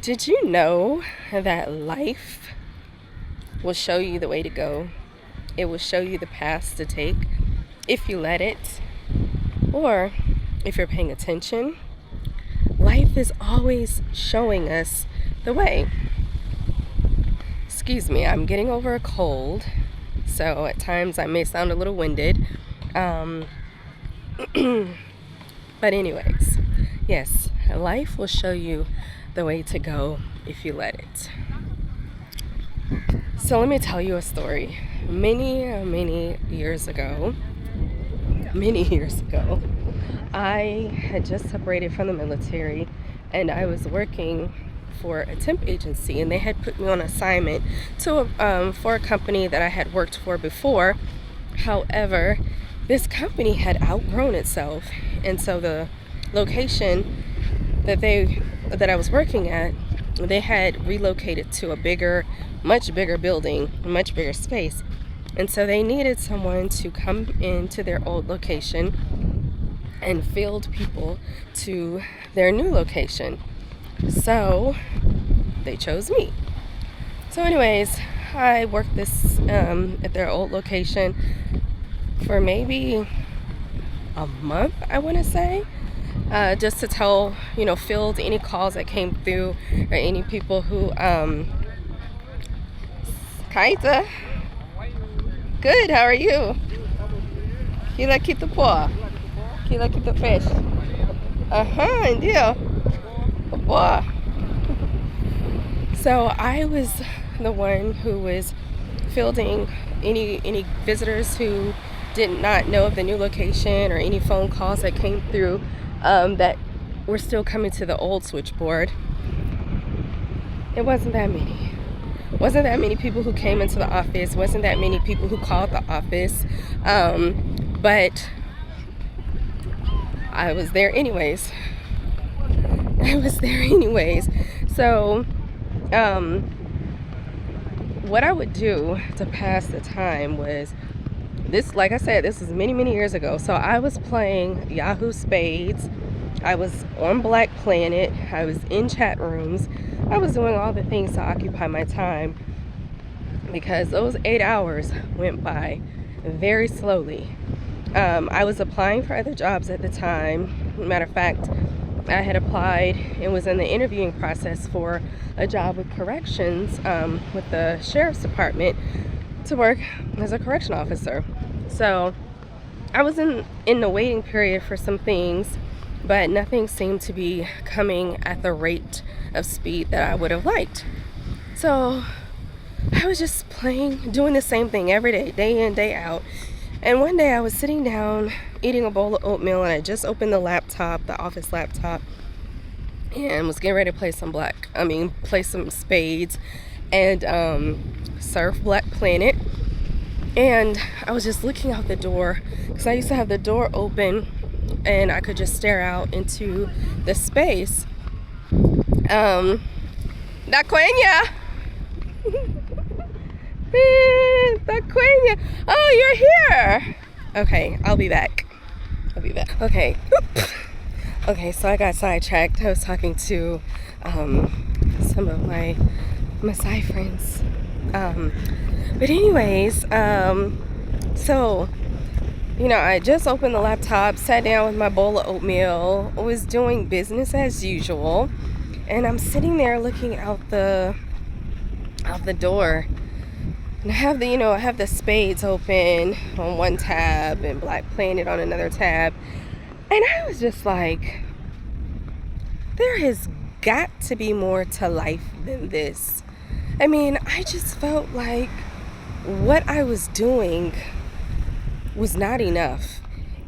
Did you know that life will show you the way to go? It will show you the paths to take if you let it, or if you're paying attention. Life is always showing us the way. Excuse me, I'm getting over a cold, so at times I may sound a little winded. But anyways, yes, life will show you the way to go if you let it. So let me tell you a story. Many years ago, I had just separated from the military and I was working for a temp agency, and they had put me on assignment for a company that I had worked for before. However, this company had outgrown itself, and so the location that I was working at, they had relocated to a much bigger building, much bigger space. And so they needed someone to come into their old location and field people to their new location. So they chose me. So anyways, I worked this at their old location for maybe a month, I want to say. Just to field any calls that came through, or any people who, Kaita, good, how are you? Kila kita po? Kila kita fish? Indio. Boa. So I was the one who was fielding any visitors who did not know of the new location, or any phone calls that came through that were still coming to the old switchboard. It wasn't that many. Wasn't that many people who came into the office. Wasn't that many people who called the office. But I was there anyways. So what I would do to pass the time was this. Like I said, this was many years ago. So I was playing Yahoo Spades. I was on Black Planet. I was in chat rooms. I was doing all the things to occupy my time, because those 8 hours went by very slowly. I was applying for other jobs at the time. Matter of fact, I had applied and was in the interviewing process for a job with corrections, with the sheriff's department, to work as a correction officer. So I was in the waiting period for some things, but nothing seemed to be coming at the rate of speed that I would have liked. So I was just doing the same thing every day in, day out. And one day I was sitting down eating a bowl of oatmeal, and I just opened the office laptop, and was getting ready to play some spades and surf Black Planet. And I was just looking out the door, because I used to have the door open and I could just stare out into the space. Da Quenya! Da Quenya! Oh, you're here! Okay, I'll be back. Okay. Okay, so I got sidetracked. I was talking to some of my Maasai friends. But anyways, so, I just opened the laptop, sat down with my bowl of oatmeal, was doing business as usual, and I'm sitting there looking out the door, and I have the spades open on one tab and Black Planet on another tab, and I was just like, there has got to be more to life than this. I mean, I just felt like what I was doing was not enough,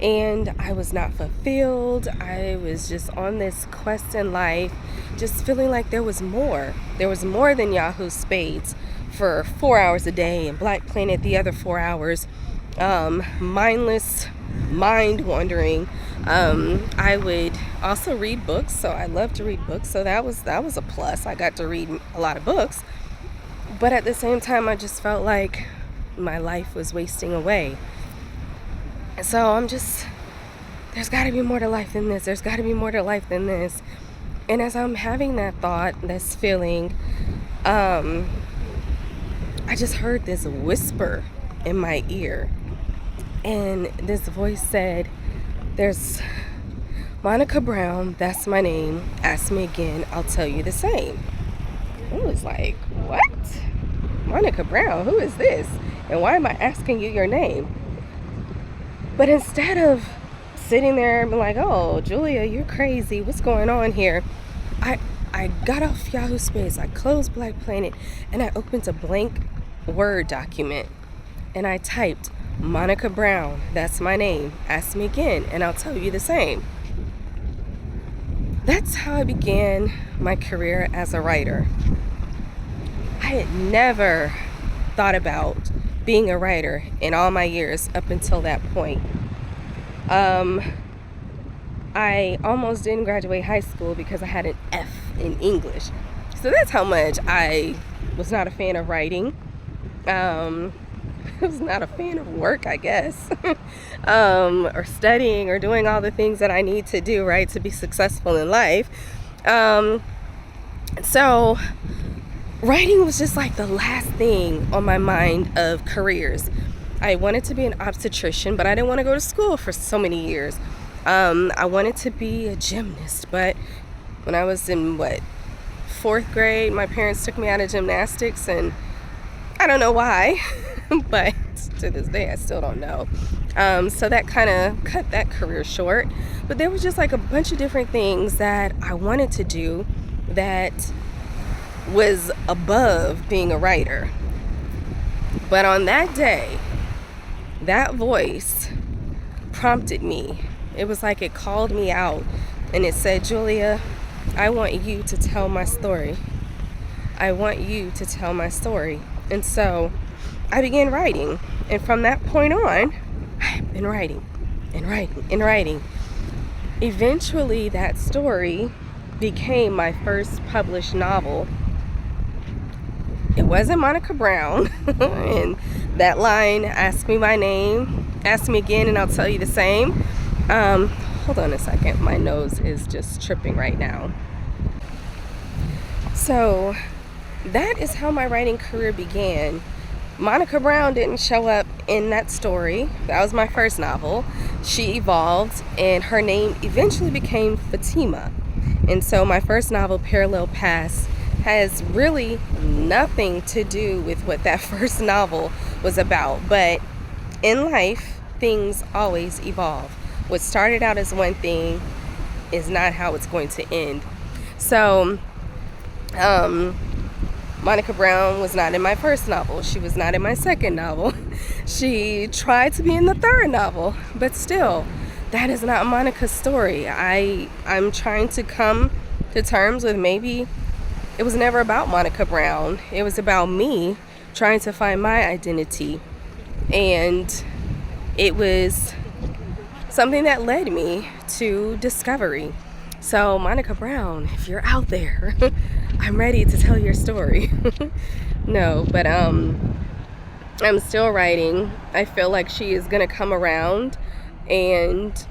and I was not fulfilled. I was just on this quest in life, just feeling like there was more than Yahoo Spades for 4 hours a day, and Black Planet the other 4 hours, mindless mind wandering. I would also read books, so I love to read books, so that was a plus. I got to read a lot of books, but at the same time I just felt like my life was wasting away. So there's got to be more to life than this. And as I'm having that thought, this feeling, I just heard this whisper in my ear. And this voice said, there's Monica Brown, that's my name. Ask me again, I'll tell you the same. I was like, what? Monica Brown, who is this? And why am I asking you your name? But instead of sitting there and being like, oh, Julia, you're crazy, what's going on here? I got off Yahoo Space, I closed Black Planet, and I opened a blank Word document. And I typed, Monica Brown, that's my name. Ask me again, and I'll tell you the same. That's how I began my career as a writer. I had never thought about being a writer in all my years up until that point. I almost didn't graduate high school because I had an F in English. So that's how much I was not a fan of writing. I was not a fan of work, I guess, or studying or doing all the things that I need to do, right, to be successful in life. So writing was just like the last thing on my mind of careers. I wanted to be an obstetrician, but I didn't want to go to school for so many years. I wanted to be a gymnast, but when I was in, fourth grade, my parents took me out of gymnastics, and I don't know why, but to this day, I still don't know. So that kind of cut that career short. But there was just like a bunch of different things that I wanted to do that was above being a writer. But on that day, that voice prompted me. It was like it called me out, and it said, Julia, I want you to tell my story. I want you to tell my story. And so I began writing. And from that point on, I've been writing and writing and writing. Eventually, that story became my first published novel. It wasn't Monica Brown. And that line, ask me my name, ask me again, and I'll tell you the same. Hold on a second. My nose is just tripping right now. So that is how my writing career began. Monica Brown didn't show up in that story. That was my first novel. She evolved, and her name eventually became Fatima. And so my first novel, Parallel Paths, has really nothing to do with what that first novel was about. But in life, things always evolve. What started out as one thing is not how it's going to end. So, Monica Brown was not in my first novel. She was not in my second novel. She tried to be in the third novel, but still, that is not Monica's story. I'm trying to come to terms with maybe it was never about Monica Brown. It was about me trying to find my identity. And it was something that led me to discovery. So, Monica Brown, if you're out there, I'm ready to tell your story. No, but I'm still writing. I feel like she is gonna come around, and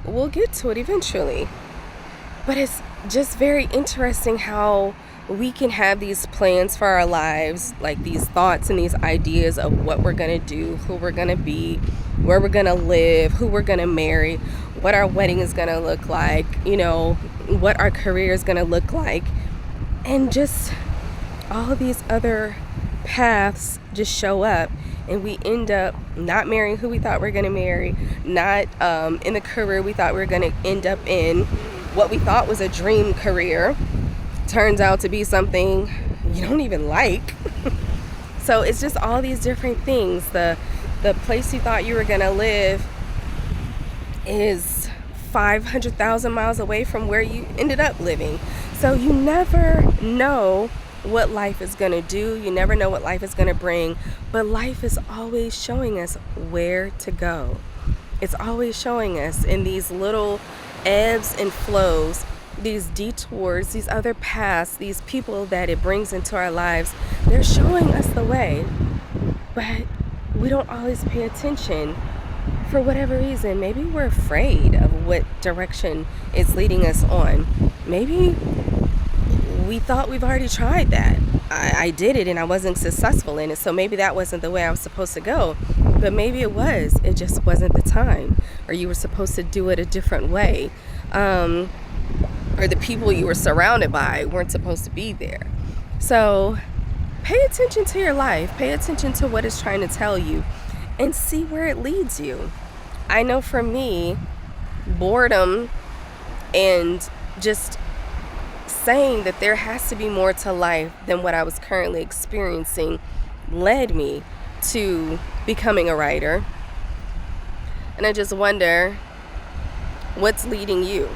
we'll get to it eventually. But it's just very interesting how we can have these plans for our lives, like these thoughts and these ideas of what we're gonna do, who we're gonna be, where we're gonna live, who we're gonna marry, what our wedding is gonna look like, what our career is gonna look like. And just all of these other paths just show up, and we end up not marrying who we thought we were gonna marry, not in the career we thought we were gonna end up in. What we thought was a dream career turns out to be something you don't even like. So it's just all these different things. The place you thought you were gonna live is 500,000 miles away from where you ended up living. So you never know what life is gonna do. You never know what life is gonna bring. But life is always showing us where to go. It's always showing us in these little ebbs and flows, these detours, these other paths, these people that it brings into our lives. They're showing us the way, but we don't always pay attention for whatever reason. Maybe we're afraid of what direction it's leading us on. maybe we thought we've already tried that. I did it and I wasn't successful in it, so maybe that wasn't the way I was supposed to go. But maybe it was. It just wasn't the time, or you were supposed to do it a different way, or the people you were surrounded by weren't supposed to be there. So pay attention to your life. Pay attention to what it's trying to tell you, and see where it leads you. I know for me, boredom and just saying that there has to be more to life than what I was currently experiencing led me to becoming a writer. And I just wonder, what's leading you?